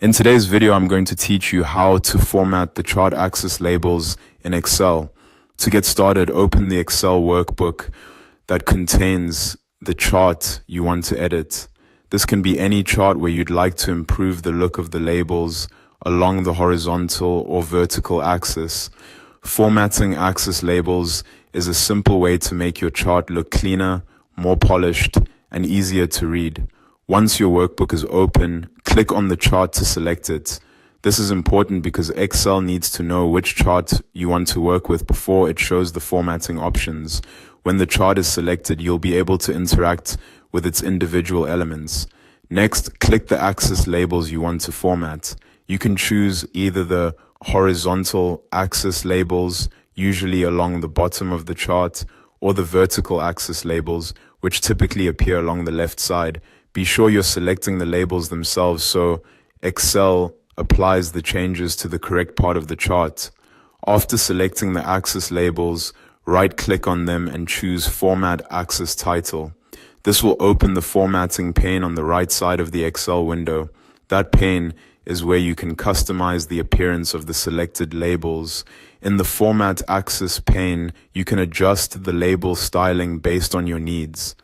In today's video, I'm going to teach you how to format the chart axis labels in Excel. To get started, open the Excel workbook that contains the chart you want to edit. This can be any chart where you'd like to improve the look of the labels along the horizontal or vertical axis. Formatting axis labels is a simple way to make your chart look cleaner, more polished, and easier to read. Once your workbook is open, click on the chart to select it. This is important because Excel needs to know which chart you want to work with before it shows the formatting options. When the chart is selected, you'll be able to interact with its individual elements. Next, click the axis labels you want to format. You can choose either the horizontal axis labels, usually along the bottom of the chart, or the vertical axis labels, which typically appear along the left side. Be sure you're selecting the labels themselves so Excel applies the changes to the correct part of the chart. After selecting the axis labels, right-click on them and choose Format Axis Title. This will open the formatting pane on the right side of the Excel window. That pane is where you can customize the appearance of the selected labels. In the Format Axis pane, you can adjust the label styling based on your needs.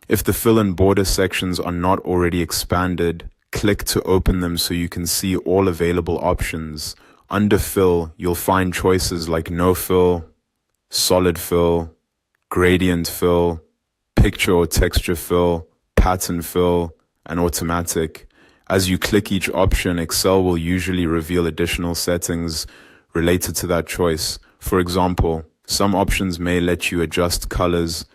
If the fill and border sections are not already expanded, click to open them so you can see all available options. Under fill, you'll find choices like no fill, solid fill, gradient fill, picture or texture fill, pattern fill, and automatic. As you click each option, Excel will usually reveal additional settings related to that choice. For example, some options may let you adjust colors,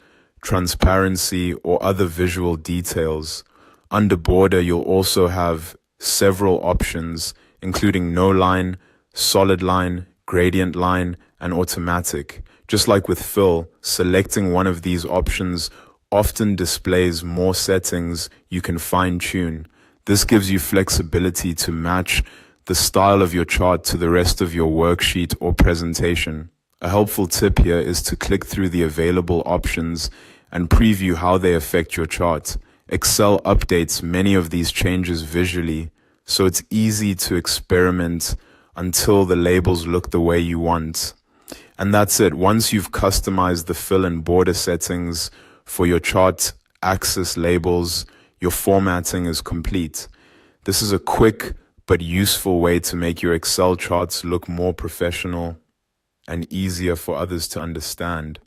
transparency, or other visual details. Under border, you'll also have several options, including no line, solid line, gradient line, and automatic. Just like with fill, selecting one of these options often displays more settings you can fine-tune. This gives you flexibility to match the style of your chart to the rest of your worksheet or presentation. A helpful tip here is to click through the available options and preview how they affect your chart. Excel updates many of these changes visually, so it's easy to experiment until the labels look the way you want. And that's it. Once you've customized the fill and border settings for your chart axis labels, your formatting is complete. This is a quick but useful way to make your Excel charts look more professional and easier for others to understand.